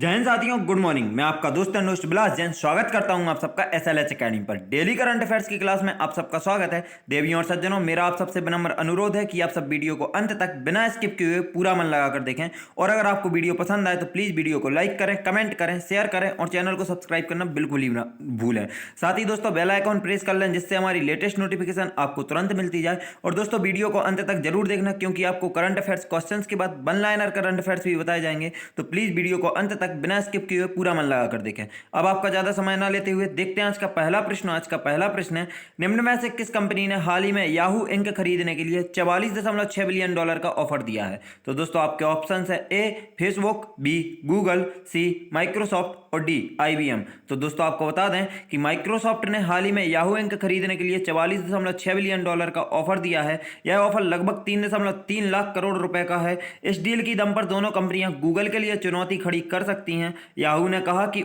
जय हिंद साथियों, good morning. मैं आपका दोस्त अनुष्ट बिलास जैन स्वागत करता हूं आप सबका एसएलएच एकेडमी पर। डेली करंट अफेयर्स की क्लास में आप सबका स्वागत है। देवियों और सज्जनों, मेरा आप सबसे विनम्र अनुरोध है कि आप सब वीडियो को अंत तक बिना स्किप किए हुए पूरा मन लगाकर देखें। और अगर आपको वीडियो पसंद आए तो प्लीज़ वीडियो को लाइक करें, कमेंट करें, शेयर करें और चैनल को सब्सक्राइब करना बिल्कुल ही ना भूलें। साथ ही दोस्तों बेल आइकॉन प्रेस कर लें जिससे हमारी लेटेस्ट नोटिफिकेशन आपको तुरंत मिलती जाए। और दोस्तों वीडियो को अंत तक जरूर देखना क्योंकि आपको करंट अफेयर्स क्वेश्चंस के बाद वन लाइनर करंट अफेयर्स भी बताए जाएंगे। तो प्लीज़ वीडियो को अंत तक बिना स्किप किए हुए पूरा मन लगा कर देखें। अब आपका ज्यादा समय ना लेते हुए देखते हैं आज का पहला प्रश्न। आज का पहला प्रश्न है, निम्न में से किस कंपनी ने हाल ही में याहू इंक खरीदने के लिए 44.6 बिलियन डॉलर का ऑफर दिया है? तो दोस्तों आपके ऑप्शन है A Facebook, B Google, C Microsoft और डी आईबीएम। तो दोस्तों आपको बता दें कि माइक्रोसॉफ्ट ने हाल ही में याहू इंक खरीदने के लिए 44.6 बिलियन डॉलर का ऑफर दिया है। यह ऑफर लगभग 3.3 लाख करोड़ रुपए का है। इस डील की दम पर दोनों कंपनियां गूगल के लिए चुनौती खड़ी कर सकती हैं। याहू ने कहा कि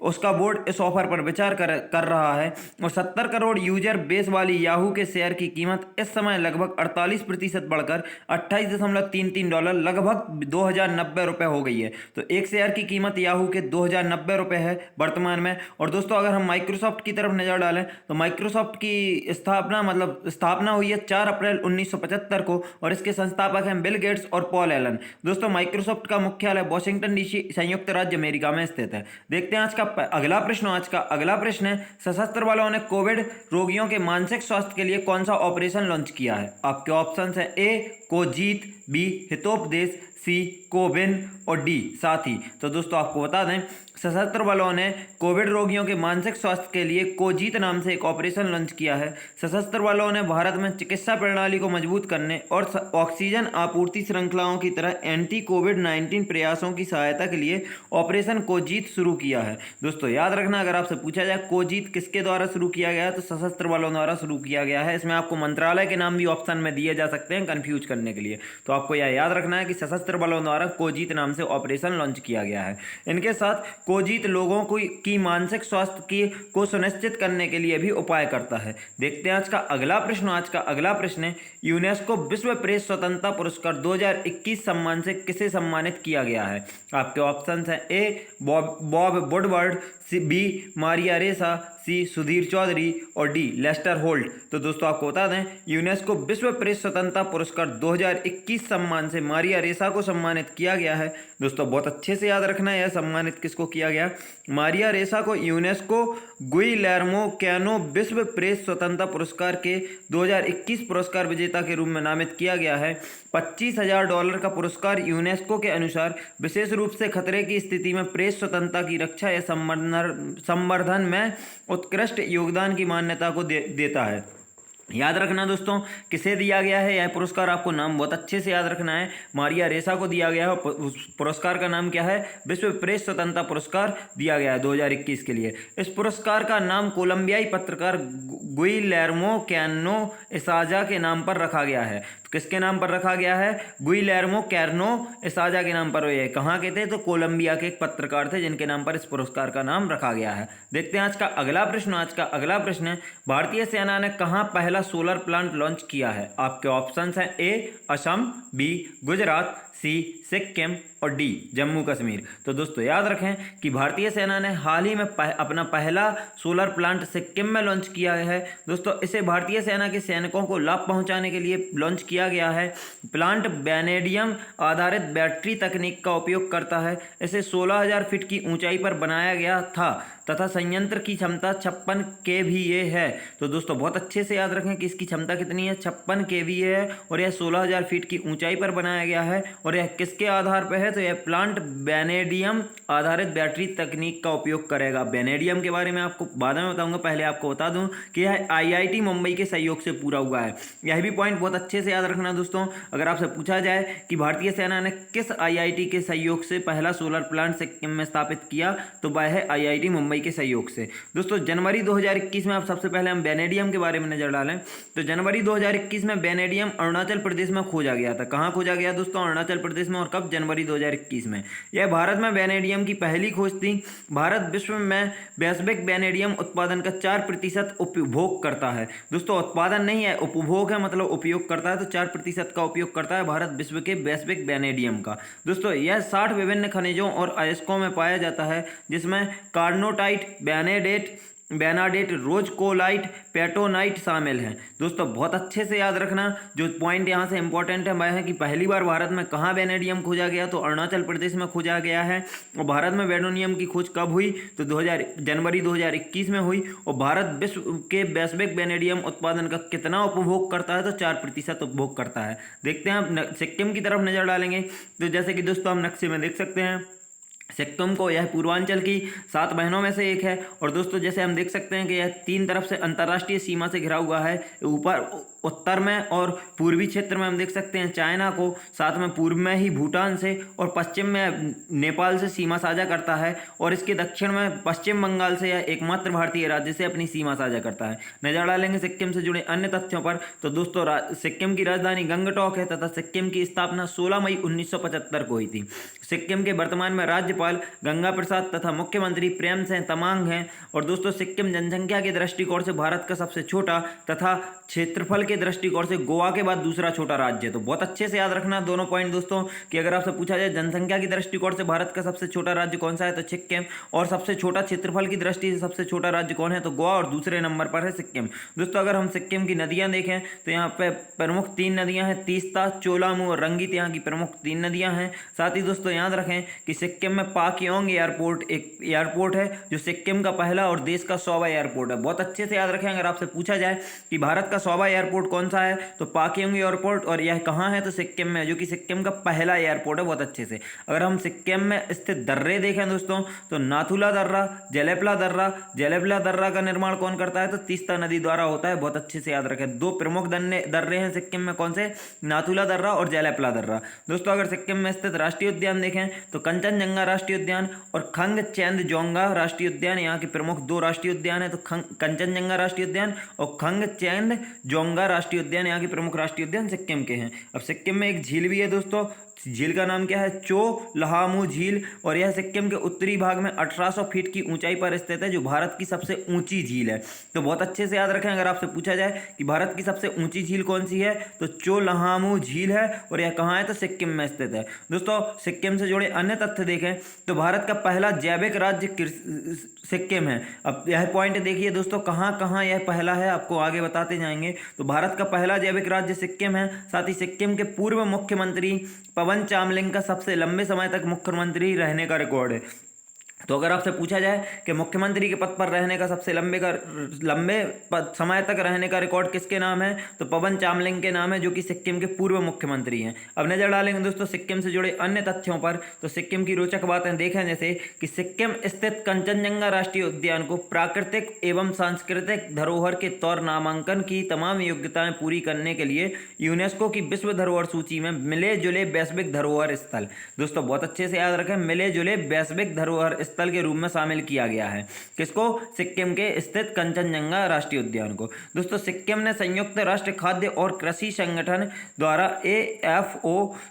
उसका बोर्ड इस ऑफर पर विचार कर रहा है और 70 करोड़ यूजर बेस वाली याहू के शेयर की कीमत इस समय लगभग 48% बढ़कर 28.33 डॉलर लगभग 2090 रुपए हो गई है। तो एक शेयर की कीमत याहू के 2090 रुपए है वर्तमान में। और दोस्तों अगर हम माइक्रोसॉफ्ट की तरफ नजर डालें तो माइक्रोसॉफ्ट की स्थापना हुई है 4 अप्रैल 1975 को और इसके संस्थापक हैं बिल गेट्स और पॉल एलन। दोस्तों माइक्रोसॉफ्ट का मुख्यालय वॉशिंगटन डीसी संयुक्त राज्य अमेरिका में स्थित है। देखते हैं आज का अगला प्रश्न। आज का अगला प्रश्न है, सशस्त्र बलों ने कोविड रोगियों के मानसिक स्वास्थ्य के लिए कौन सा ऑपरेशन लॉन्च किया है? आपके ऑप्शन है ए कोजीत, बी हितोपदेश, सी कोविन और डी साथी। तो दोस्तों आपको बता दें सशस्त्र बलों ने कोविड रोगियों के मानसिक स्वास्थ्य के लिए कोजीत नाम से एक ऑपरेशन लॉन्च किया है। सशस्त्र बलों ने भारत में चिकित्सा प्रणाली को मजबूत करने और ऑक्सीजन आपूर्ति श्रृंखलाओं की तरह एंटी कोविड-19 प्रयासों की सहायता के लिए ऑपरेशन कोजीत शुरू किया है। दोस्तों याद रखना, अगर आपसे पूछा जाए कोजीत किसके द्वारा शुरू किया गया है तो सशस्त्र बलों द्वारा शुरू किया गया है। इसमें आपको मंत्रालय के नाम भी ऑप्शन में दिए जा सकते हैं कंफ्यूज करने के लिए। तो आपको यह याद रखना है कि सशस्त्र बलों द्वारा कोजीत नाम से ऑपरेशन लॉन्च किया गया है। इनके साथ कोजीत लोगों की मानसिक स्वास्थ्य को सुनिश्चित करने के लिए भी उपाय करता है। देखते हैं आज का अगला प्रश्न। आज का अगला प्रश्न है, यूनेस्को विश्व प्रेस स्वतंत्रता पुरस्कार 2021 सम्मान से किसे सम्मानित किया गया है? आपके ऑप्शन है ए बॉब वुडवर्ड, बी मारिया रेसा, सी सुधीर चौधरी और डी लेस्टर होल्ट। तो दोस्तों आपको बता दें यूनेस्को विश्व प्रेस स्वतंत्रता पुरस्कार 2021 सम्मान से मारिया रेसा को सम्मानित किया गया है। दोस्तों बहुत अच्छे से याद रखना है यह सम्मानित किसको किया गया। मारिया रेसा को यूनेस्को गुइलेर्मो कैनो विश्व प्रेस स्वतंत्रता पुरस्कार के 2021 पुरस्कार विजेता के रूप में नामित किया गया है। $25,000 का पुरस्कार यूनेस्को के अनुसार विशेष रूप से खतरे की स्थिति में प्रेस स्वतंत्रता की रक्षा या संवर्धन में उत्कृष्ट योगदान की मान्यता को देता है। याद रखना दोस्तों किसे दिया गया है यह पुरस्कार, आपको नाम बहुत अच्छे से याद रखना है। मारिया रेसा को दिया गया है। पुरस्कार का नाम क्या है? विश्व प्रेस स्वतंत्रता पुरस्कार दिया गया है 2021 के लिए। इस पुरस्कार का नाम कोलंबियाई पत्रकार गुइलेर्मो कैनो एसाजा के नाम पर रखा गया है। तो किसके नाम पर रखा गया है? गुइलेर्मो कैनो एसाजा के नाम पर। ये कहाँ के थे? तो कोलंबिया के एक पत्रकार थे जिनके नाम पर इस पुरस्कार का नाम रखा गया है। देखते हैं आज का अगला प्रश्न। आज का अगला प्रश्न है, भारतीय सेना ने कहाँ पहला सोलर प्लांट लॉन्च किया है? आपके ऑप्शंस हैं ए असम, बी गुजरात, सी सिक्किम और डी जम्मू कश्मीर। तो दोस्तों याद रखें कि भारतीय सेना ने हाल ही में अपना पहला सोलर प्लांट सिक्किम में लॉन्च किया है। दोस्तों इसे भारतीय सेना के सैनिकों को लाभ पहुंचाने के लिए लॉन्च किया गया है। प्लांट वैनेडियम आधारित बैटरी तकनीक का उपयोग करता है। इसे 16,000 फीट की ऊंचाई पर बनाया गया था तथा संयंत्र की क्षमता 56 kVA है। तो दोस्तों बहुत अच्छे से याद रखें कि इसकी क्षमता कितनी है? 56 kVA है और यह 16,000 फीट की ऊंचाई पर बनाया गया है। और यह किसके आधार पर है? तो यह प्लांट वैनेडियम आधारित बैटरी तकनीक का उपयोग करेगा। वैनेडियम के बारे में आपको बाद में बताऊंगा, पहले आपको बता दूं कि यह IIT मुंबई के सहयोग से पूरा हुआ है। यह भी पॉइंट बहुत अच्छे से याद रखना दोस्तों। अगर आपसे पूछा जाए कि भारतीय सेना ने किस IIT के सहयोग से पहला सोलर प्लांट सिक्किम में स्थापित किया तो वह है IIT मुंबई के सहयोग से। दोस्तों जनवरी 2021 में आप सबसे पहले हम वैनेडियम के बारे में नजर डालें तो जनवरी 2021 में वैनेडियम अरुणाचल प्रदेश में खोजा गया था। कहाँ खोजा गया दोस्तों? अरुणाचल अरुणाचल प्रदेश में, और कब? जनवरी 2021 में। यह भारत में वेनेडियम की पहली खोज थी। भारत विश्व में वैश्विक वेनेडियम उत्पादन का 4% उपभोग करता है। दोस्तों उत्पादन नहीं है, उपभोग है, मतलब उपयोग करता है, तो 4% का उपयोग करता है भारत विश्व के वैश्विक वेनेडियम का। दोस्तों यह 60 विभिन्न खनिजों और अयस्कों में पाया जाता है, जिसमें कार्नोटाइट, बेनाडेट, रोजकोलाइट, पेटोनाइट शामिल हैं। दोस्तों बहुत अच्छे से याद रखना, जो पॉइंट यहाँ से इंपॉर्टेंट है वह है कि पहली बार भारत में कहाँ वेनेडियम खोजा गया, तो अरुणाचल प्रदेश में खोजा गया है। और भारत में वेनेडियम की खोज कब हुई, तो जनवरी 2021 में हुई। और भारत विश्व के वैश्विक वेनेडियम उत्पादन का कितना उपभोग करता है, तो 4% उपभोग करता है। देखते हैं आप सिक्किम की तरफ नजर डालेंगे, तो जैसे कि दोस्तों हम नक्शे में देख सकते हैं, सिक्किम को यह पूर्वांचल की 7 बहनों में से एक है। और दोस्तों जैसे हम देख सकते हैं कि यह 3 तरफ से अंतर्राष्ट्रीय सीमा से घिरा हुआ है। ऊपर उत्तर में और पूर्वी क्षेत्र में हम देख सकते हैं चाइना को, साथ में पूर्व में ही भूटान से, और पश्चिम में नेपाल से सीमा साझा करता है। और इसके दक्षिण में पश्चिम बंगाल से यह एकमात्र भारतीय राज्य से अपनी सीमा साझा करता है। नजर डालेंगे सिक्किम से जुड़े अन्य तथ्यों पर, तो दोस्तों सिक्किम की राजधानी गंगटोक है तथा सिक्किम की स्थापना 16 मई 1975 को हुई थी। सिक्किम के वर्तमान में राज्यपाल गंगा प्रसाद तथा मुख्यमंत्री प्रेम सिंह तमांग हैं। और दोस्तों सिक्किम जनसंख्या के दृष्टिकोण से भारत का सबसे छोटा तथा क्षेत्रफल के दृष्टिकोण से गोवा के बाद दूसरा छोटा राज्य है। तो बहुत अच्छे से याद रखना दोनों पॉइंट दोस्तों, कि अगर आपसे पूछा जाए जनसंख्या की दृष्टिकोण से भारत का सबसे छोटा राज्य कौन सा है, तो सिक्किम। और सबसे छोटा क्षेत्रफल की दृष्टि से सबसे छोटा राज्य कौन है, तो गोवा, और दूसरे नंबर पर है सिक्किम। दोस्तों अगर हम सिक्किम की नदियां देखें तो यहाँ पे प्रमुख 3 नदियां हैं, तीस्ता, चोलामू और रंगीत यहाँ की प्रमुख 3 नदियां हैं। साथ ही दोस्तों याद रखें कि सिक्किम में पाक्योंग एयरपोर्ट एक एयरपोर्ट है, जो सिक्किम का पहला और देश का 100वां एयरपोर्ट है। बहुत अच्छे से याद रखें, अगर आपसे पूछा जाए कि भारत का 100वां एयरपोर्ट कौन सा है, तो पाक्योंग एयरपोर्ट, और यह कहाँ है, तो सिक्किम में, जो कि सिक्किम का पहला एयरपोर्ट है। बहुत अच्छे से अगर हम सिक्किम में स्थित दर्रे देखें दोस्तों, तो नाथुला दर्रा, जलेपला दर्रा का निर्माण कौन करता है, तो तीस्ता नदी द्वारा होता है। बहुत अच्छे से याद रखें, 2 प्रमुख दर्रे हैं सिक्किम में, कौन से, नाथुला दर्रा और जलेपला दर्रा। दोस्तों अगर सिक्किम में स्थित राष्ट्रीय उद्यान देखें तो कंचनजंगा राष्ट्रीय उद्यान और खंगचेंदजोंगा राष्ट्रीय उद्यान यहाँ के प्रमुख 2 राष्ट्रीय उद्यान है। तो कंचनजंगा राष्ट्रीय उद्यान और खंगचेंदजोंगा राष्ट्रीय उद्यान यहाँ के प्रमुख राष्ट्रीय उद्यान सिक्किम के हैं। अब सिक्किम में एक झील भी है दोस्तों, झील का नाम क्या है, चो लहामू झील, और यह सिक्किम के उत्तरी भाग में 1800 फीट की ऊंचाई पर स्थित है, जो भारत की सबसे ऊंची झील है। तो बहुत अच्छे से याद रखें, अगर आपसे पूछा जाए कि भारत की सबसे ऊंची झील कौन सी है, तो चो लहामू झील है, और यह कहाँ है, तो सिक्किम में स्थित है। दोस्तों सिक्किम से जुड़े अन्य तथ्य देखें तो भारत का पहला जैविक राज्य सिक्किम है। अब यह पॉइंट देखिए दोस्तों, कहाँ कहाँ यह पहला है, आपको आगे बताते जाएंगे। तो भारत का पहला जैविक राज्य सिक्किम है। साथ ही सिक्किम के पूर्व मुख्यमंत्री पवन चामलिंग का सबसे लंबे समय तक मुख्यमंत्री रहने का रिकॉर्ड है। तो अगर आपसे पूछा जाए कि मुख्यमंत्री के पद पर रहने का सबसे लंबे समय तक रहने का रिकॉर्ड किसके नाम है, तो पवन चामलिंग के नाम है, जो कि सिक्किम के पूर्व मुख्यमंत्री हैं। अब नजर डालेंगे दोस्तों सिक्किम से जुड़े अन्य तथ्यों पर, तो सिक्किम की रोचक बातें देखें, जैसे कि सिक्किम स्थित कंचनजंगा राष्ट्रीय उद्यान को प्राकृतिक एवं सांस्कृतिक धरोहर के तौर नामांकन की तमाम योग्यताएं पूरी करने के लिए यूनेस्को की विश्व धरोहर सूची में मिले जुले वैश्विक धरोहर स्थल, दोस्तों बहुत अच्छे से याद रखें, मिले जुले वैश्विक धरोहर स्थल के रूप में शामिल किया गया है। किसको, सिक्किम के स्थित कंचनजंगा राष्ट्रीय उद्यान को। दोस्तों सिक्किम ने संयुक्त राष्ट्र खाद्य और कृषि संगठन द्वारा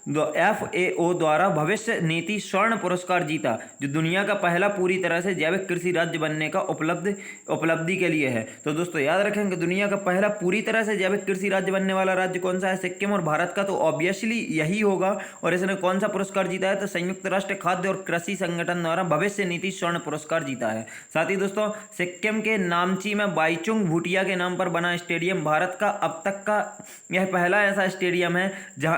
FAO द्वारा भविष्य नीति स्वर्ण पुरस्कार जीता, जो दुनिया का पहला पूरी तरह से जैविक कृषि राज्य बनने का उपलब्धि के लिए है। तो दोस्तों याद रखें कि दुनिया का पहला पूरी तरह से जैविक कृषि राज्य बनने वाला राज्य कौन सा है, सिक्किम। और भारत का तो ऑब्वियसली यही होगा। और इसने कौन सा पुरस्कार जीता है, तो संयुक्त राष्ट्र खाद्य और कृषि संगठन द्वारा भविष्य नीति स्वर्ण पुरस्कार जीता है। साथ ही दोस्तों सिक्किम के नामची में बाईचुंग भूटिया के नाम पर बना स्टेडियम भारत का अब तक का यह पहला ऐसा स्टेडियम है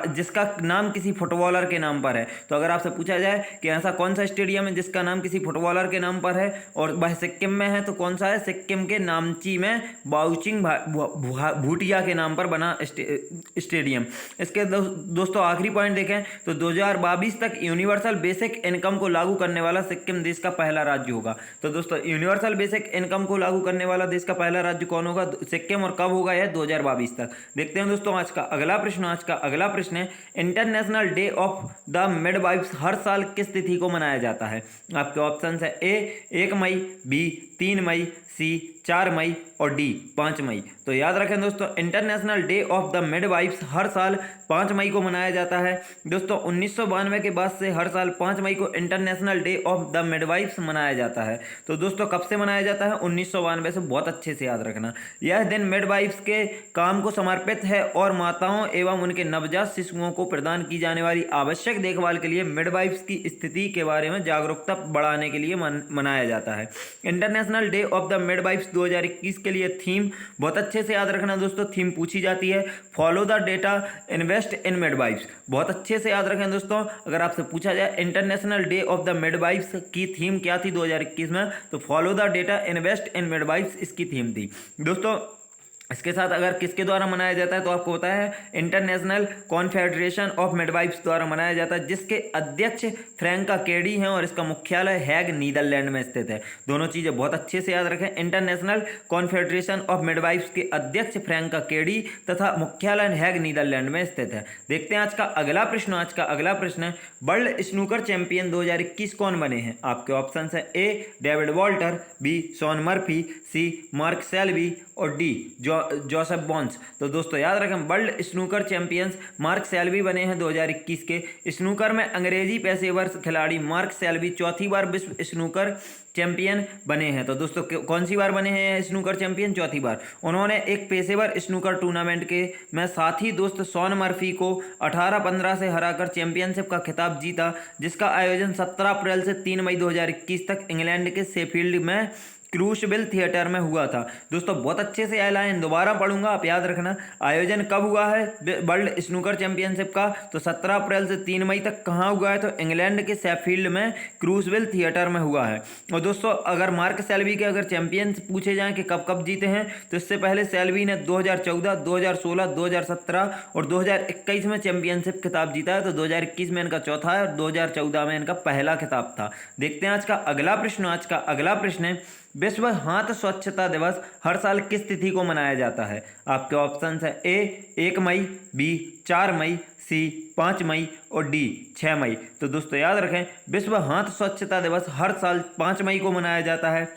जिसका नाम किसी फुटबॉलर के नाम पर है। तो अगर आपसे पूछा जाए कि ऐसा कौन सा स्टेडियम है जिसका नाम किसी फुटबॉलर के नाम पर है और वह सिक्किम में है, तो कौन सा है, सिक्किम के नामची में बाईचुंग भूटिया के नाम पर बना स्टेडियम। इसके दोस्तों आखिरी पॉइंट देखें तो 2022 तक यूनिवर्सल बेसिक इनकम को लागू करने वाला सिक्किम देश का पहला राज्य होगा। तो दोस्तों यूनिवर्सल बेसिक इनकम को लागू करने वाला देश का पहला राज्य कौन होगा, सिक्किम। और कब होगा यह, 2022 तक। देखते हैं दोस्तों आज का अगला प्रश्न है international day of the midwifes हर साल किस तिथि को मनाया जाता है। आपके ऑप्शन है A 1 May, B 3 May, C 4 मई और डी 5 मई। तो याद रखें दोस्तों, international day of the midwifes हर साल 5 मई को मनाया जाता है। दोस्तों 1992 के बाद से हर साल 5 मई को international day of the midwives मनाया जाता है। तो दोस्तों कब से मनाया जाता है? 1992 से। बहुत अच्छे से याद रखना। यह दिन मिडवाइफ्स के काम को समर्पित है और माताओं एवं उनके नवजात शिशुओं को प्रदान की जाने वाली आवश्यक देखभाल के लिए मिडवाइफ्स की स्थिति के बारे में जागरूकता बढ़ाने के लिए मनाया जाता है। International day of the midwives 2021 के लिए थीम बहुत अच्छे से याद रखना दोस्तों। थीम पूछी जाती है follow the data, invest in midwives. बहुत अच्छे से याद रखें दोस्तों। अगर आपसे पूछा जाए international day of the midwives की थीम क्या थी 2021 में, तो follow the data, invest in midwives इसकी थीम थी दोस्तों। इसके साथ अगर किसके द्वारा मनाया जाता है तो आपको पता है इंटरनेशनल कॉन्फेडरेशन ऑफ मिडवाइफ्स द्वारा मनाया जाता है, जिसके अध्यक्ष फ्रैंका केडी हैं और इसका मुख्यालय हैग नीदरलैंड में स्थित है। दोनों चीज़ें बहुत अच्छे से याद रखें। इंटरनेशनल कॉन्फेडरेशन ऑफ मिडवाइफ्स के अध्यक्ष फ्रैंका केडी तथा मुख्यालय हैग नीदरलैंड में स्थित है। देखते हैं आज का अगला प्रश्न। आज का अगला प्रश्न है वर्ल्ड स्नूकर चैंपियन 2021 कौन बने हैं? आपके ऑप्शन है A David Walter, B Sean Murphy, C Mark Selby और डी जोसेफ बॉन्स। तो दोस्तों याद रखें world snooker champions Mark Selby बने हैं 2021 के। स्नूकर में अंग्रेजी पेशेवर खिलाड़ी मार्क सेल्बी चौथी बार विश्व स्नूकर चैंपियन बने हैं। तो दोस्तों कौन सी बार बने हैं स्नूकर चैंपियन? चौथी बार। उन्होंने एक पेशेवर स्नूकर टूर्नामेंट के में साथी दोस्त शॉन मर्फी को 18-15 से हराकर चैंपियनशिप का खिताब जीता, जिसका आयोजन 17 अप्रैल से 3 मई 2021 तक इंग्लैंड के शेफील्ड में क्रूशविल थिएटर में हुआ था। दोस्तों बहुत अच्छे से यह लाइन दोबारा पढ़ूंगा, आप याद रखना। आयोजन कब हुआ है वर्ल्ड स्नूकर चैंपियनशिप का? तो 17 अप्रैल से 3 मई तक कहाँ हुआ है? तो इंग्लैंड के शेफील्ड में क्रूशविल थिएटर में हुआ है। और दोस्तों अगर मार्क सेल्बी के अगर चैंपियन पूछे जाएं कि कब कब जीते हैं, तो इससे पहले सेल्बी ने 2014, 2016, 2017 और 2021 में चैंपियनशिप खिताब जीता है। तो 2021 में इनका चौथा है और 2014 में इनका पहला खिताब था। देखते हैं आज का अगला प्रश्न। आज का अगला प्रश्न है विश्व हाथ स्वच्छता दिवस हर साल किस तिथि को मनाया जाता है? आपके ऑप्शन है ए 1 मई, बी 4 मई, सी 5 मई और डी 6 मई। तो दोस्तों याद रखें विश्व हाथ स्वच्छता दिवस हर साल 5 मई को मनाया जाता है।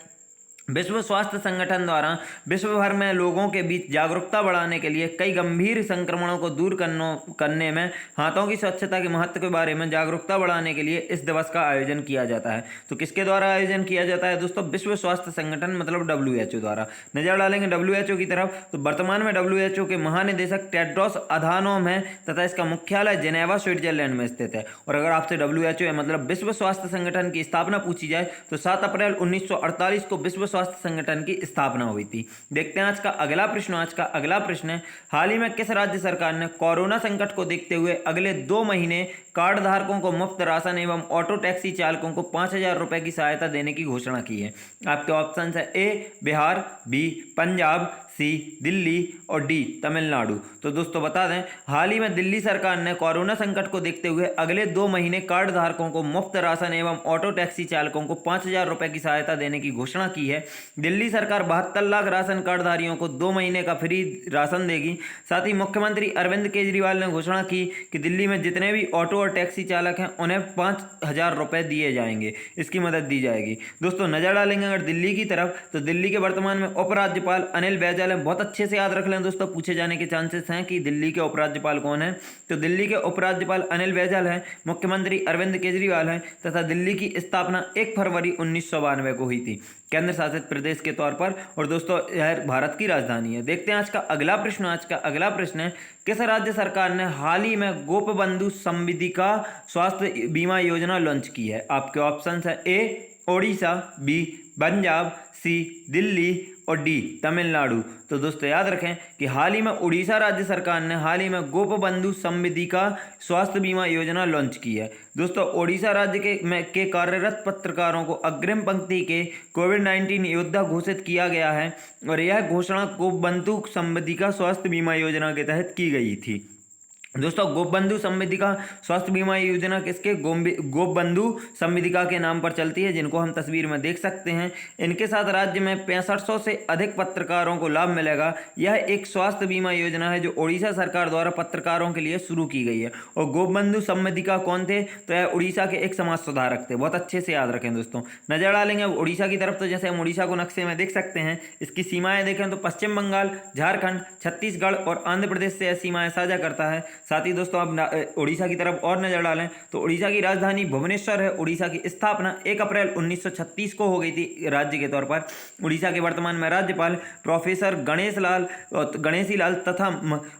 विश्व स्वास्थ्य संगठन द्वारा विश्व भर में लोगों के बीच जागरूकता बढ़ाने के लिए कई गंभीर संक्रमणों को दूर करने में हाथों की स्वच्छता के महत्व के बारे में जागरूकता बढ़ाने के लिए इस दिवस का आयोजन किया जाता है। तो किसके द्वारा आयोजन किया जाता है दोस्तों? विश्व स्वास्थ्य संगठन मतलब WHO द्वारा। नजर डालेंगे WHO की तरफ, तो वर्तमान में WHO के महानिदेशक टेड्रोस अधानोम है तथा इसका मुख्यालय जेनेवा स्विट्जरलैंड में स्थित है। और अगर आपसे WHO मतलब विश्व स्वास्थ्य संगठन की स्थापना पूछी जाए तो 7 अप्रैल 1948 को विश्व स्वास्थ्य संगठन की स्थापना हुई थी। देखते हैं आज का अगला प्रश्न। आज का अगला प्रश्न है हाल ही में किस राज्य सरकार ने कोरोना संकट को देखते हुए अगले 2 महीने कार्ड धारकों को मुफ्त राशन एवं ऑटो टैक्सी चालकों को 5,000 रुपए की सहायता देने की घोषणा की है? आपके ऑप्शन है ए बिहार, बी पंजाब, सी दिल्ली और डी तमिलनाडु। तो दोस्तों बता दें हाल ही में दिल्ली सरकार ने कोरोना संकट को देखते हुए अगले 2 महीने कार्ड धारकों को मुफ्त राशन एवं ऑटो टैक्सी चालकों को 5,000 रुपए की सहायता देने की घोषणा की है। दिल्ली सरकार 72 लाख राशन कार्डधारियों को 2 महीने का फ्री राशन देगी। साथ ही मुख्यमंत्री अरविंद केजरीवाल ने घोषणा की कि दिल्ली में जितने भी ऑटो और टैक्सी चालक हैं उन्हें 5,000 रुपए दिए जाएंगे, इसकी मदद दी जाएगी। दोस्तों नजर डालेंगे अगर दिल्ली की तरफ, तो दिल्ली के वर्तमान में उपराज्यपाल अनिल बैजल है। बहुत अच्छे से याद रख लें दोस्तों, पूछे जाने के चांसेस हैं कि दिल्ली के उपराज्यपाल कौन है। तो दिल्ली के उपराज्यपाल अनिल बैजल हैं, मुख्यमंत्री अरविंद केजरीवाल हैं तथा दिल्ली की स्थापना 1 फरवरी 1992 को हुई थी केंद्र शासित प्रदेश के तौर पर। और दोस्तों यह भारत की राजधानी है। देखते हैं आज का अगला प्रश्न। आज का अगला प्रश्न है किस राज्य सरकार ने हाल ही में गोपबंधु समृद्धिका स्वास्थ्य बीमा योजना लॉन्च की है? आपके ऑप्शन है ए ओडिशा, बी पंजाब, सी दिल्ली और डी तमिलनाडु। तो दोस्तों याद रखें कि हाल ही में उड़ीसा राज्य सरकार ने हाल ही में गोपबंधु समृद्धिका स्वास्थ्य बीमा योजना लॉन्च की है। दोस्तों ओडिशा राज्य के कार्यरत पत्रकारों को अग्रिम पंक्ति के कोविड-19 योद्धा घोषित किया गया है और यह घोषणा गोपबंधु समृद्धिका स्वास्थ्य बीमा योजना के तहत की गई थी। दोस्तों गोपबंधु संविधिका स्वास्थ्य बीमा योजना किसके गोपबंधु संविधिका के नाम पर चलती है, जिनको हम तस्वीर में देख सकते हैं। इनके साथ राज्य में 6500 से अधिक पत्रकारों को लाभ मिलेगा। यह एक स्वास्थ्य बीमा योजना है जो उड़ीसा सरकार द्वारा पत्रकारों के लिए शुरू की गई है। और गोपबंधु संविधिका कौन थे, तो यह उड़ीसा के एक समाज सुधारक थे। बहुत अच्छे से याद रखें दोस्तों। नजर डालेंगे अब उड़ीसा की तरफ, तो जैसे हम उड़ीसा को नक्शे में देख सकते हैं, इसकी सीमाएं देखें तो पश्चिम बंगाल, झारखंड, छत्तीसगढ़ और आंध्र प्रदेश से यह सीमाएं साझा करता है। साथ ही दोस्तों अब उड़ीसा की तरफ और नजर डालें तो उड़ीसा की राजधानी भुवनेश्वर है। उड़ीसा की स्थापना 1 अप्रैल 1936 को हो गई थी राज्य के तौर पर। उड़ीसा के वर्तमान में राज्यपाल प्रोफेसर गणेशी लाल तथा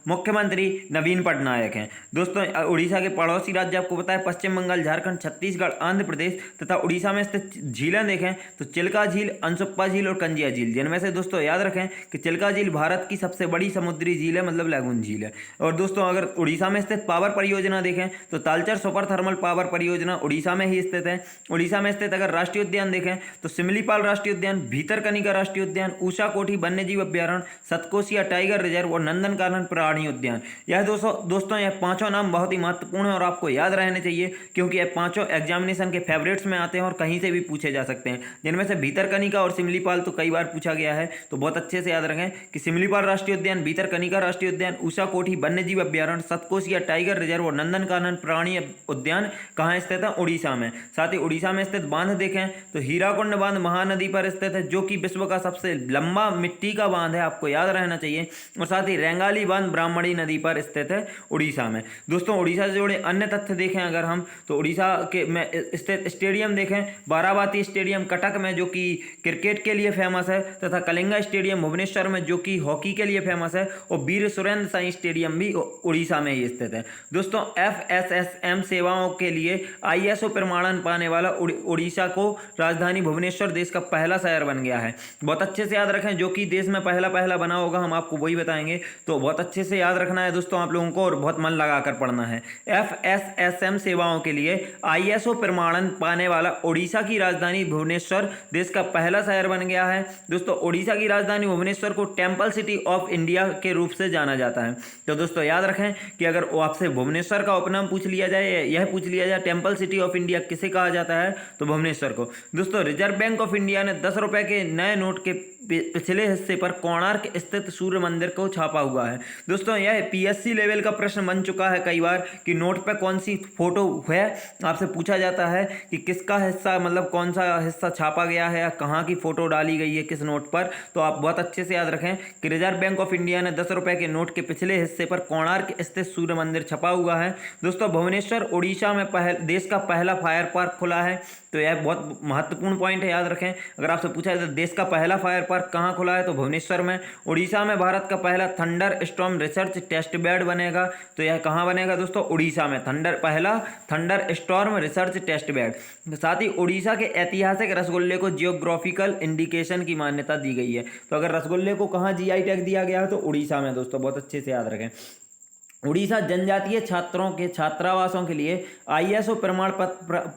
मुख्यमंत्री नवीन पटनायक हैं। दोस्तों उड़ीसा के पड़ोसी राज्य आपको पता है पश्चिम बंगाल, झारखंड, छत्तीसगढ़, आंध्र प्रदेश तथा उड़ीसा में स्थित झीलें देखें तो चिल्का झील, अनसुप्पा झील और कंजिया झील, जिनमें से दोस्तों याद रखें कि चिल्का झील भारत की सबसे बड़ी समुद्री झील है, मतलब लैगून झील है। और दोस्तों अगर उड़ीसा में स्थित पावर परियोजना देखें तो तालचर सुपर थर्मल पावर परियोजना उड़ीसा में ही स्थित है। उड़ीसा में स्थित अगर राष्ट्रीय उद्यान देखें तो सिमलीपाल राष्ट्रीय उद्यान, भीतरकनिका राष्ट्रीय उद्यान, ऊषा कोठी वन्यजीव अभ्यारण्य, सतकोसिया टाइगर रिजर्व और नंदनकानन प्राणी उद्यान। यह दोस्तों यह पांचों नाम बहुत ही महत्वपूर्ण है और आपको याद रहने चाहिए, क्योंकि यह पांचों एग्जामिनेशन के फेवरेट्स में आते हैं और कहीं से भी पूछे जा सकते हैं। जिनमें से भीतरकनिका और सिमलीपाल तो कई बार पूछा गया है, तो बहुत अच्छे से याद रखें कि सिमलीपाल राष्ट्रीय उद्यान, भीतरकनिका राष्ट्रीय उद्यान, ऊषा कोठी वन्यजीव अभ्यारण्य, सतकोसिया टाइगर रिजर्व और नंदनकानन प्राणी उद्यान कहाँ स्थित है, उड़ीसा में। साथ ही उड़ीसा में स्थित बांध देखें तो हीराकुंड बांध महानदी पर स्थित है, जो कि विश्व का सबसे लंबा मिट्टी का बांध है, आपको याद रहना चाहिए। और साथ ही रेंगाली बांध ब्राह्मणी नदी पर स्थित है उड़ीसा में। दोस्तों उड़ीसा से जुड़े अन्य तथ्य देखें अगर हम तो उड़ीसा के में स्थित स्टेडियम देखें, बाराबाती स्टेडियम कटक में जो कि क्रिकेट के लिए फेमस है, तथा कलिंगा स्टेडियम भुवनेश्वर में जो कि हॉकी के लिए फेमस है, और वीर सुरेंद्र साई स्टेडियम भी उड़ीसा में ही स्थित है। दोस्तों FSSM सेवाओं के लिए ISO प्रमाणन पाने वाला उड़ीसा को राजधानी भुवनेश्वर देश का पहला शहर बन गया है। बहुत अच्छे से याद रखें, जो कि देश में पहला बना होगा हम आपको वही बताएंगे, तो बहुत अच्छे से याद रखना है दोस्तों आप लोगों को और बहुत मन लगाकर पढ़ना है। FSSM सेवाओं के लिए ISO प्रमाणन पाने वाला उड़ीसा की राजधानी भुवनेश्वर देश का पहला शहर बन गया है। दोस्तों उड़ीसा की राजधानी भुवनेश्वर को टेम्पल सिटी ऑफ इंडिया के रूप से जाना जाता है। तो दोस्तों याद रखें कि अगर आपसे भुवनेश्वर का उपनाम पूछ लिया जाए, यह पूछ लिया जाए टेम्पल सिटी ऑफ इंडिया किसे कहा जाता है, तो भुवनेश्वर को। दोस्तों रिजर्व बैंक ऑफ इंडिया ने 10 रुपए के नए नोट के पिछले हिस्से पर कोणार्क स्थित सूर्य मंदिर को छापा हुआ है। दोस्तों यह PSC लेवल का प्रश्न बन चुका है कई बार कि नोट पर कौन सी फोटो है, आपसे पूछा जाता है कि किसका हिस्सा, मतलब कौन सा हिस्सा छापा गया है या कहाँ की फोटो डाली गई है किस नोट पर। तो आप बहुत अच्छे से याद रखें कि रिजर्व बैंक ऑफ इंडिया ने 10 रुपए के नोट के पिछले हिस्से पर कोणार्क स्थित सूर्य मंदिर छपा हुआ है। दोस्तों भुवनेश्वर उड़ीसा में देश का पहला फायर पार्क खुला है, तो यह बहुत महत्वपूर्ण पॉइंट है, याद रखें। अगर आपसे पूछा जाए तो देश का पहला फायर पार्क कहाँ खुला है, तो भुवनेश्वर में। उड़ीसा में भारत का पहला thunder storm research test bed बनेगा, तो यह कहाँ बनेगा दोस्तों, उड़ीसा में। पहला thunder storm research test bed. साथ ही उड़ीसा के ऐतिहासिक रसगुल्ले को जियोग्राफिकल इंडिकेशन की मान्यता दी गई है। तो अगर रसगुल्ले को कहाँ GI टैग दिया गया है, तो उड़ीसा में। दोस्तों बहुत अच्छे से याद रखें। उड़ीसा जनजातीय छात्रों के छात्रावासों के लिए ISO प्रमाण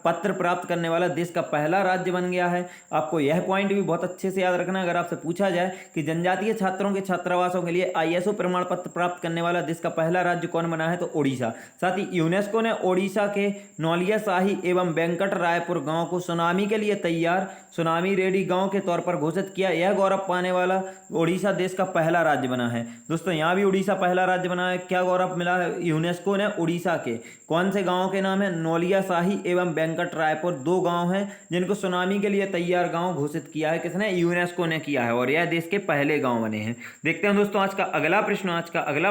पत्र प्राप्त करने वाला देश का पहला राज्य बन गया है। आपको यह पॉइंट भी बहुत अच्छे से याद रखना है। अगर आपसे पूछा जाए कि जनजातीय छात्रों के छात्रावासों के लिए ISO प्रमाण पत्र प्राप्त करने वाला देश का पहला राज्य कौन बना है, तो उड़ीसा। साथ ही यूनेस्को ने ओडिशा के नौलिया शाही एवं वेंकट रायपुर गाँव को सुनामी के लिए तैयार, सुनामी रेडी गाँव के तौर पर घोषित किया। यह गौरव पाने वाला उड़ीसा देश का पहला राज्य बना है। दोस्तों यहाँ भी उड़ीसा पहला राज्य बना है। क्या गौरव मिला है यूनेस्को ने उड़ीसा के, कौन से गांवों के नाम है, नौलिया शाही एवं वेंकट रायपुर, 2 गांव हैं जिनको सुनामी के लिए तैयार गांव घोषित किया है। किसने, यूनेस्को ने किया है, और यह देश के पहले गांव बने हैं। देखते हैं दोस्तों आज का अगला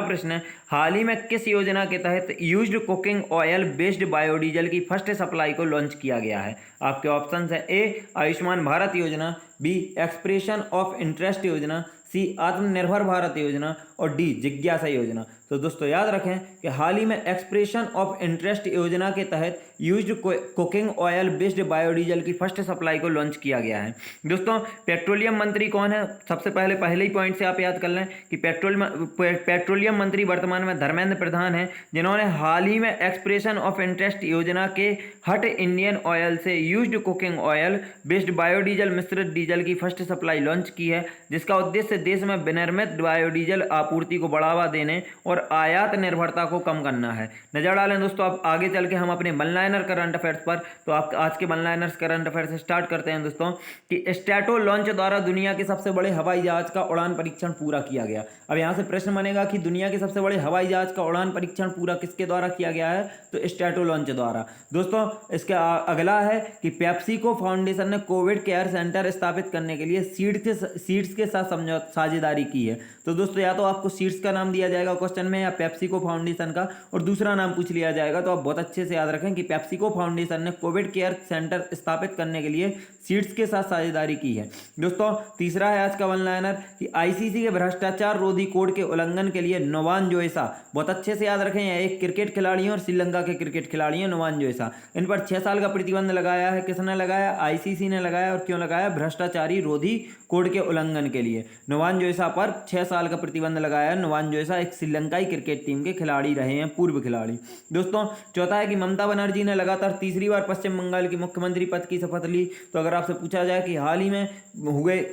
प्रश्न है, हाल ही में किस योजना के तहत used cooking oil based biodiesel की फर्स्ट सप्लाई को लॉन्च किया गया है। आपके ऑप्शन है A आयुष्मान भारत योजना, B एक्सप्रेशन ऑफ इंटरेस्ट योजना, C आत्मनिर्भर भारत योजना और D जिज्ञासा योजना। तो दोस्तों याद रखें कि हाल ही में एक्सप्रेशन ऑफ इंटरेस्ट योजना के तहत used cooking oil based biodiesel की फर्स्ट सप्लाई को लॉन्च किया गया है। दोस्तों पेट्रोलियम मंत्री कौन है, सबसे पहले ही पॉइंट से आप याद कर लें कि पेट्रोलियम मंत्री वर्तमान में धर्मेंद्र प्रधान हैं, जिन्होंने हाल ही में एक्सप्रेशन ऑफ इंटरेस्ट योजना के हट इंडियन ऑयल से used cooking oil based biodiesel मिश्रित डीजल की फर्स्ट सप्लाई लॉन्च की है, जिसका उद्देश्य देश में विनिर्मित बायोडीजल आपूर्ति को बढ़ावा देने और आयात निर्भरता को कम करना है। नजर डालें दोस्तों अब आगे चल के हम अपने वन लाइनर करंट अफेयर्स पर। तो आप आज के one liners current affairs start करते हैं दोस्तों कि स्ट्रैटो लॉन्च द्वारा दुनिया के सबसे बड़े हवाई जहाज का उड़ान परीक्षण पूरा किया गया। अब यहाँ से प्रश्न बनेगा कि दुनिया के सबसे बड़े हवाई जहाज का उड़ान परीक्षण पूरा किसके द्वारा किया गया है, तो स्ट्रैटो लॉन्च द्वारा। दोस्तों इसका अगला है कि पेप्सिको फाउंडेशन ने कोविड केयर सेंटर स्थापित करने के लिए सीड्स के साथ साझेदारी की है। तो दोस्तों या तो आपको सीड्स का नाम दिया जाएगा क्वेश्चन में या पेप्सिको फाउंडेशन का, और दूसरा नाम पूछ लिया जाएगा। तो आप बहुत अच्छे से याद रखें कि पेप्सिको फाउंडेशन ने कोविड केयर सेंटर स्थापित करने के लिए सीड्स के साथ साझेदारी की है। दोस्तों तीसरा है आज का वन लाइनर कि आईसीसी के भ्रष्टाचार रोधी कोड के उल्लंघन के लिए नोवान जोएसा, बहुत अच्छे से याद रखें, यह एक क्रिकेट खिलाड़ी है और श्रीलंका के क्रिकेट खिलाड़ी हैं नोवान जोएसा। इन पर 6 साल का प्रतिबंध लगाया है। किसने लगाया? आईसीसी ने लगाया। और क्यों लगाया? भ्रष्टाचारी रोधी कोड के उल्लंघन के लिए नोवान जोएसा पर 6 साल का प्रतिबंध लगाया है। नोवान जोएसा एक श्रीलंकाई क्रिकेट टीम के खिलाड़ी रहे हैं, पूर्व खिलाड़ी। दोस्तों चौथा है कि ममता बनर्जी ने लगातार तीसरी बार पश्चिम बंगाल की मुख्यमंत्री पद की शपथ ली। तो अगर आपसे पूछा जाए कि हाल ही में हुए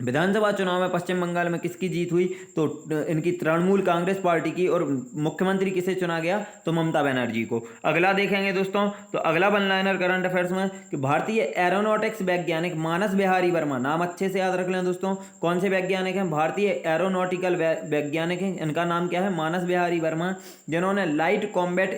विधानसभा चुनाव में पश्चिम बंगाल में किसकी जीत हुई, तो इनकी तृणमूल कांग्रेस पार्टी की, और मुख्यमंत्री किसे चुना गया, तो ममता बनर्जी को। अगला देखेंगे दोस्तों, तो अगला वन लाइनर करंट अफेयर्स में कि भारतीय एरोनॉटिक्स वैज्ञानिक मानस बिहारी वर्मा, नाम अच्छे से याद रख लें दोस्तों, कौन से वैज्ञानिक हैं? भारतीय एरोनॉटिकल वैज्ञानिक हैं। इनका नाम क्या है? मानस बिहारी वर्मा, जिन्होंने लाइट कॉम्बैट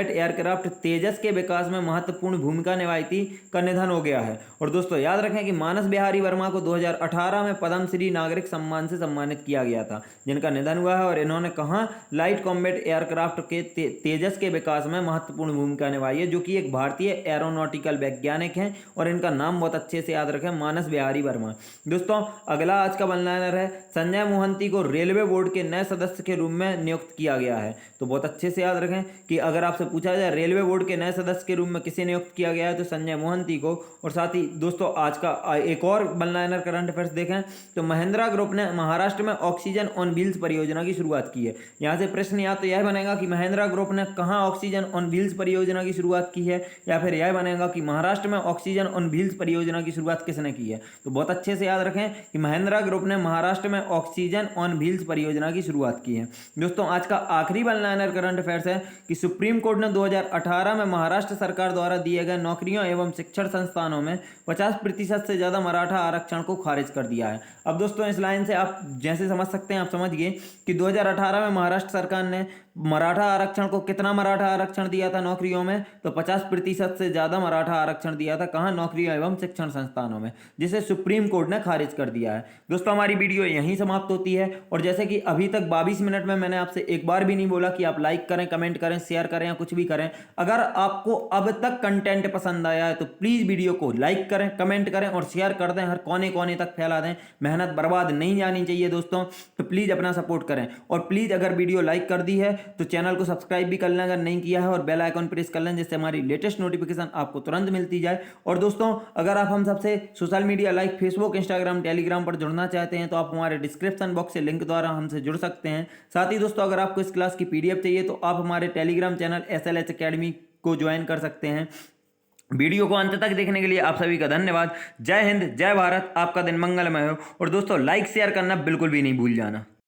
एयरक्राफ्ट तेजस के विकास में महत्वपूर्ण भूमिका निभाई थी, का निधन हो गया है। और दोस्तों याद रखें कि मानस बिहारी वर्मा को 2018 में पद्मश्री नागरिक सम्मान से सम्मानित किया गया था, जिनका निधन हुआ है। और इन्होंने कहाँ लाइट कॉम्बैट एयरक्राफ्ट के तेजस के विकास में महत्वपूर्ण भूमिका निभाई है, जो कि एक भारतीय एरोनॉटिकल वैज्ञानिक हैं। और इनका नाम बहुत अच्छे से याद रखें, मानस बिहारी वर्मा। दोस्तों अगला आज का वन लाइनर है, संजय मोहंती को रेलवे बोर्ड के नए सदस्य के रूप में नियुक्त किया गया है। तो बहुत अच्छे से याद रखें कि अगर आपसे पूछा जाए रेलवे बोर्ड के नए सदस्य के रूप में किसे नियुक्त किया गया है, तो संजय मोहंती को। और साथ ही दोस्तों आज का एक और वन लाइनर करंट अफेयर्स देखें तो महिंद्रा ग्रुप ने महाराष्ट्र में ऑक्सीजन ऑन व्हील्स परियोजना की शुरुआत की है। यहाँ से प्रश्न या तो यह बनेगा कि महिंद्रा ग्रुप ने कहाँ ऑक्सीजन ऑन व्हील्स परियोजना की शुरुआत की है, या फिर यह बनेगा कि महाराष्ट्र में ऑक्सीजन ऑन व्हील्स परियोजना की शुरुआत किसने की है। तो बहुत अच्छे से याद रखें कि महिंद्रा ग्रुप ने महाराष्ट्र में ऑक्सीजन ऑन व्हील्स परियोजना की शुरुआत की है। दोस्तों आज का आखिरी वन लाइनर करंट अफेयर्स है कि सुप्रीम कोर्ट ने 2018 में महाराष्ट्र सरकार द्वारा दिए गए नौकरियों एवं शिक्षण संस्थानों में 50% से ज्यादा मराठा आरक्षण को खारिज कर दिया है। अब दोस्तों इस लाइन से आप जैसे समझ सकते हैं, आप समझ गए कि 2018 में महाराष्ट्र सरकार ने मराठा आरक्षण को कितना मराठा आरक्षण दिया था नौकरियों में, तो 50% से ज्यादा मराठा आरक्षण दिया था। कहां? नौकरियों एवं शिक्षण संस्थानों में, जिसे सुप्रीम कोर्ट ने खारिज कर दिया है। दोस्तों हमारी वीडियो यहीं समाप्त होती है। और जैसे कि अभी तक 22 मिनट में मैंने आपसे एक बार भी नहीं बोला कि आप लाइक करें, कमेंट करें, शेयर करें या कुछ भी करें। अगर आपको अब तक कंटेंट पसंद आया है तो प्लीज वीडियो को लाइक करें, कमेंट करें और शेयर कर दें, हर कोने कोने तक फैला दें। मेहनत बर्बाद नहीं जानी चाहिए दोस्तों, तो प्लीज अपना सपोर्ट करें। और प्लीज अगर वीडियो लाइक कर दी है तो चैनल को सब्सक्राइब भी कर लें अगर नहीं किया है, और बेल आइकन प्रेस कर लें, जिससे हमारी लेटेस्ट नोटिफिकेशन आपको तुरंत मिलती जाए। और दोस्तों अगर आप हम सबसे social media like Facebook, Instagram, Telegram पर जुड़ना चाहते हैं तो आप हमारे डिस्क्रिप्शन बॉक्स से लिंक द्वारा हमसे जुड़ सकते हैं। साथ ही दोस्तों अगर आपको इस क्लास की PDF चाहिए तो आप हमारे टेलीग्राम चैनल SLH अकेडमी को ज्वाइन कर सकते हैं। वीडियो को अंत तक देखने के लिए आप सभी का धन्यवाद। जय हिंद, जय भारत, आपका दिन मंगलमय हो। और दोस्तों लाइक शेयर करना बिल्कुल भी नहीं भूल जाना।